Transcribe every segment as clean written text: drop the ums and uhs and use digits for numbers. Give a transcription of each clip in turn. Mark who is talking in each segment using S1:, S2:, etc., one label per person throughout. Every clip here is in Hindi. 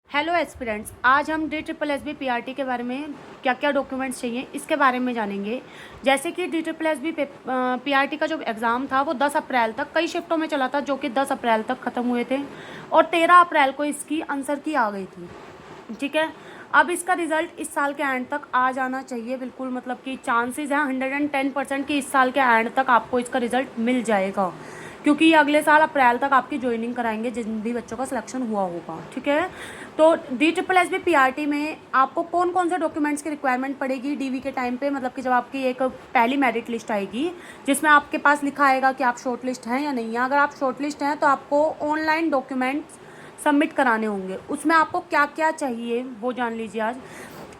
S1: हेलो एस्पिरेंट्स, आज हम DSSB PRT के बारे में क्या क्या डॉक्यूमेंट्स चाहिए इसके बारे में जानेंगे। जैसे कि DSSB PRT का जो एग्ज़ाम था वो 10 अप्रैल तक कई शिफ्टों में चला था, जो कि 10 अप्रैल तक ख़त्म हुए थे और 13 अप्रैल को इसकी आंसर की आ गई थी। ठीक है, अब इसका रिज़ल्ट इस साल के एंड तक आ जाना चाहिए। बिल्कुल मतलब कि चांसेस हैं 110% कि इस साल के एंड तक आपको इसका रिज़ल्ट मिल जाएगा, क्योंकि ये अगले साल अप्रैल तक आपकी ज्वाइनिंग कराएंगे जिन भी बच्चों का सिलेक्शन हुआ होगा। ठीक है, तो DSSB PRT में आपको कौन कौन से डॉक्यूमेंट्स की रिक्वायरमेंट पड़ेगी DV के टाइम पे, मतलब कि जब आपकी एक पहली मेरिट लिस्ट आएगी जिसमें आपके पास लिखा आएगा कि आप शॉर्ट लिस्ट हैं या नहीं है। अगर आप शॉर्ट लिस्ट हैं तो आपको ऑनलाइन डॉक्यूमेंट्स सबमिट कराने होंगे। उसमें आपको क्या क्या चाहिए वो जान लीजिए आज।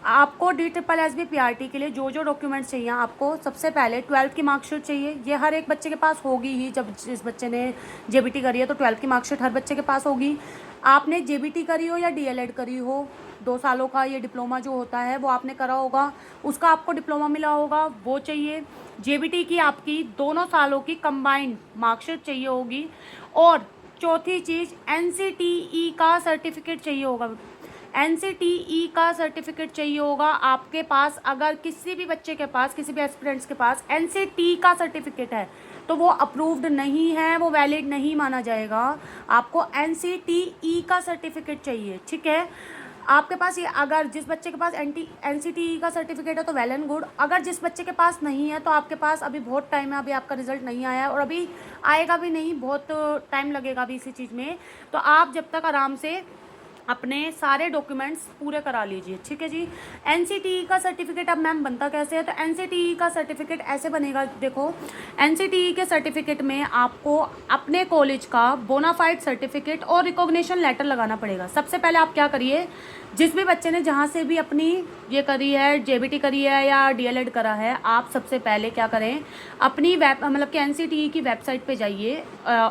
S1: आपको DSSB PRT के लिए जो जो डॉक्यूमेंट्स चाहिए, आपको सबसे पहले 12th की मार्कशीट चाहिए। ये हर एक बच्चे के पास होगी ही, जब जिस बच्चे ने JBT करी है तो 12th की मार्कशीट हर बच्चे के पास होगी। आपने JBT करी हो या DLED करी हो, 2 सालों का ये डिप्लोमा जो होता है वो आपने करा होगा, उसका आपको डिप्लोमा मिला होगा वो चाहिए। JBT की आपकी दोनों सालों की कंबाइंड मार्कशीट चाहिए होगी। और चौथी चीज़ NCTE का सर्टिफिकेट चाहिए होगा। NCTE का सर्टिफिकेट चाहिए होगा आपके पास। अगर किसी भी बच्चे के पास, किसी भी एस्पिरेंट्स के पास NCTE का सर्टिफिकेट है तो वो अप्रूव्ड नहीं है, वो वैलिड नहीं माना जाएगा। आपको NCTE का सर्टिफिकेट चाहिए। ठीक है, आपके पास ये, अगर जिस बच्चे के पास NCTE का सर्टिफिकेट है तो वेल एंड गुड। अगर जिस बच्चे के पास नहीं है तो आपके पास अभी बहुत टाइम है, अभी आपका रिजल्ट नहीं आया है और अभी आएगा भी नहीं, बहुत टाइम लगेगा अभी इसी चीज़ में। तो आप जब तक आराम से अपने सारे डॉक्यूमेंट्स पूरे करा लीजिए। ठीक है जी। NCTE का सर्टिफिकेट अब मैम बनता कैसे है, तो NCTE का सर्टिफिकेट ऐसे बनेगा। देखो, NCTE के सर्टिफिकेट में आपको अपने कॉलेज का बोनाफाइड सर्टिफिकेट और रिकॉग्निशन लेटर लगाना पड़ेगा। सबसे पहले आप क्या करिए, जिस भी बच्चे ने जहाँ से भी अपनी ये करी है, JBT करी है या DLED करा है, आप सबसे पहले क्या करें, अपनी मतलब कि NCTE की वेबसाइट पे जाइए।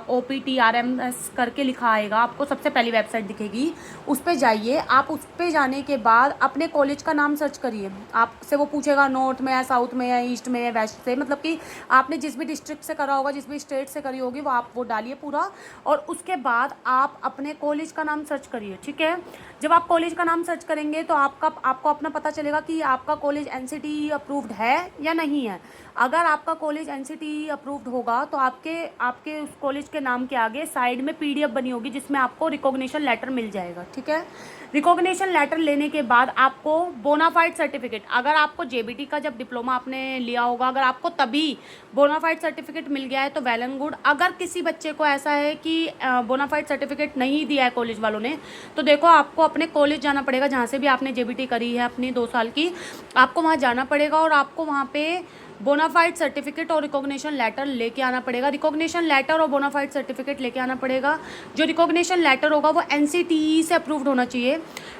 S1: OPTRMS करके लिखा आएगा, आपको सबसे पहली वेबसाइट दिखेगी, उस पर जाइए। आप उस पर जाने के बाद अपने कॉलेज का नाम सर्च करिए। आपसे वो पूछेगा नॉर्थ में है, साउथ में है, ईस्ट में है, वेस्ट से, मतलब कि आपने जिस भी डिस्ट्रिक्ट से करा होगा, जिस भी स्टेट से करी होगी, वो आप वो डालिए पूरा। और उसके बाद आप अपने कॉलेज का नाम सर्च करिए। ठीक है, जब आप कॉलेज का नाम सर्च करेंगे तो आपको अपना पता चलेगा कि आपका कॉलेज NCTE अप्रूव्ड है या नहीं है। अगर आपका कॉलेज NCTE अप्रूव्ड होगा तो आपके उस कॉलेज के नाम के आगे साइड में PDF बनी होगी जिसमें आपको रिकॉग्निशन लेटर मिल जाएगा। ठीक है, रिकॉग्निशन लेटर लेने के बाद आपको बोनाफाइड सर्टिफिकेट, अगर आपको JBT का जब डिप्लोमा आपने लिया होगा, अगर आपको तभी बोनाफाइड सर्टिफिकेट मिल गया है तो वेल एंड गुड। अगर किसी बच्चे को ऐसा है कि बोनाफाइड सर्टिफिकेट नहीं दिया है कॉलेज वालों ने, तो देखो आपको अपने कॉलेज जाना पड़ेगा, जहाँ से भी आपने JBT करी है अपनी 2 साल की, आपको वहाँ जाना पड़ेगा और आपको वहाँ पे बोनाफाइड सर्टिफिकेट और रिकॉग्निशन लेटर लेके आना पड़ेगा। रिकॉग्निशन लेटर और बोनाफाइड सर्टिफिकेट लेके आना पड़ेगा। जो रिकॉग्निशन लेटर होगा वो NCTE से अप्रूव्ड होना चाहिए।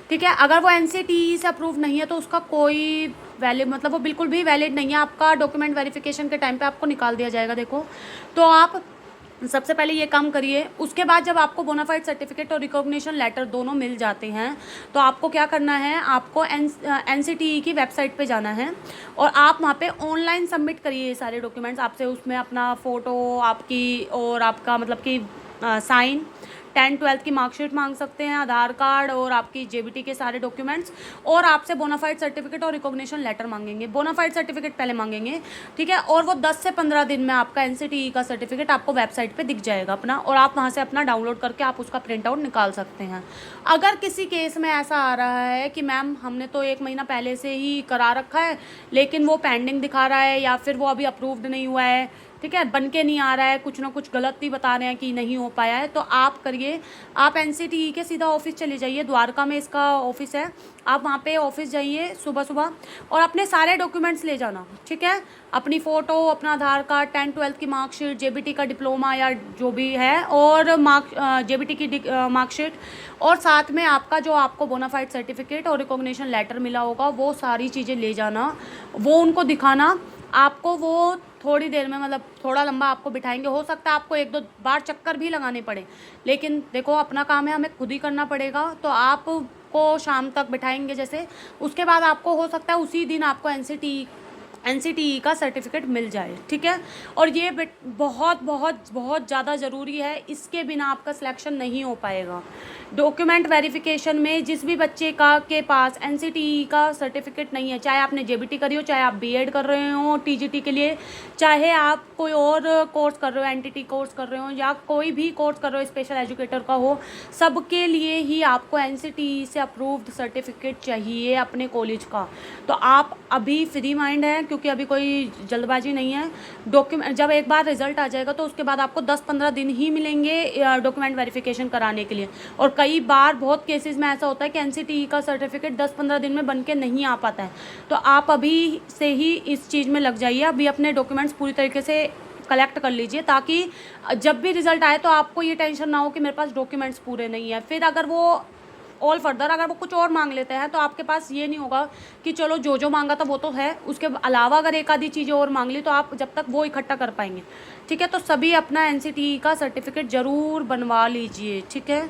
S1: ठीक है, अगर वो NCTE से अप्रूव नहीं है तो उसका कोई वैलिड, मतलब वो बिल्कुल भी वैलिड नहीं है, आपका डॉक्यूमेंट वेरिफिकेशन के टाइम पे आपको निकाल दिया जाएगा। देखो, तो आप सबसे पहले ये काम करिए। उसके बाद जब आपको बोनाफाइड सर्टिफिकेट और रिकॉग्निशन लेटर दोनों मिल जाते हैं तो आपको क्या करना है, आपको NCTE की वेबसाइट पे जाना है और आप वहाँ पे ऑनलाइन सबमिट करिए ये सारे डॉक्यूमेंट्स। आपसे उसमें अपना फ़ोटो आपकी और आपका मतलब कि साइन, 10th 12th की मार्कशीट मांग सकते हैं, आधार कार्ड और आपकी JBT के सारे डॉक्यूमेंट्स, और आपसे बोनाफाइड सर्टिफिकेट और रिकॉग्निशन लेटर मांगेंगे। बोनाफाइड सर्टिफिकेट पहले मांगेंगे। ठीक है, और वो 10 से 15 दिन में आपका NCTE का सर्टिफिकेट आपको वेबसाइट पे दिख जाएगा अपना, और आप वहाँ से अपना डाउनलोड करके आप उसका प्रिंट आउट निकाल सकते हैं। अगर किसी केस में ऐसा आ रहा है कि मैम हमने तो 1 महीना पहले से ही करा रखा है लेकिन वो पेंडिंग दिखा रहा है या फिर वो अभी अप्रूव्ड नहीं हुआ है, ठीक है, बन के नहीं आ रहा है, कुछ ना कुछ गलत ही बता रहे हैं कि नहीं हो पाया है, तो आप करिए, आप NCTE के सीधा ऑफिस चले जाइए। द्वारका में इसका ऑफिस है, आप वहाँ पे ऑफिस जाइए सुबह सुबह और अपने सारे डॉक्यूमेंट्स ले जाना। ठीक है, अपनी फ़ोटो, अपना आधार कार्ड, 10th 12th की मार्कशीट, JBT का डिप्लोमा या जो भी है, और JBT की मार्कशीट, और साथ में आपका जो आपको बोनाफाइड सर्टिफिकेट और रिकॉग्निशन लेटर मिला होगा वो सारी चीज़ें ले जाना, वो उनको दिखाना। आपको वो थोड़ी देर में, मतलब थोड़ा लंबा आपको बिठाएंगे, हो सकता है आपको 1-2 बार चक्कर भी लगाने पड़े, लेकिन देखो अपना काम है, हमें खुद ही करना पड़ेगा। तो आपको शाम तक बिठाएंगे जैसे, उसके बाद आपको हो सकता है उसी दिन आपको NCTE का सर्टिफिकेट मिल जाए, ठीक है। और ये बहुत बहुत बहुत ज़्यादा ज़रूरी है, इसके बिना आपका सिलेक्शन नहीं हो पाएगा। डॉक्यूमेंट वेरिफिकेशन में जिस भी बच्चे के पास NCTE का सर्टिफिकेट नहीं है, चाहे आपने JBT करी हो, चाहे आप B.Ed कर रहे हो TGT के लिए, चाहे आप कोई और कोर्स कर रहे हो, NTT कोर्स कर रहे हो, या कोई भी कोर्स कर रहे हो स्पेशल एजुकेटर का हो, सबके लिए ही आपको NCTE से अप्रूव्ड सर्टिफिकेट चाहिए अपने कॉलेज का। तो आप अभी फ्री माइंड हैं, क्योंकि अभी कोई जल्दबाजी नहीं है। डॉक्यूमेंट जब एक बार रिजल्ट आ जाएगा तो उसके बाद आपको 10-15 दिन ही मिलेंगे डॉक्यूमेंट वेरिफिकेशन कराने के लिए। और कई बार बहुत केसेस में ऐसा होता है कि NCTE का सर्टिफिकेट 10-15 दिन में बन के नहीं आ पाता है। तो आप अभी से ही इस चीज़ में लग जाइए, अभी अपने डॉक्यूमेंट्स पूरी तरीके से कलेक्ट कर लीजिए, ताकि जब भी रिजल्ट आए तो आपको ये टेंशन ना हो कि मेरे पास डॉक्यूमेंट्स पूरे नहीं है। फिर अगर वो ऑल फर्दर अगर वो कुछ और मांग लेते हैं तो आपके पास ये नहीं होगा कि चलो जो जो मांगा था वो तो है, उसके अलावा अगर एक आधी चीज़ें और मांग ली तो आप जब तक वो इकट्ठा कर पाएंगे, ठीक है। तो सभी अपना NCTE का सर्टिफिकेट ज़रूर बनवा लीजिए, ठीक है।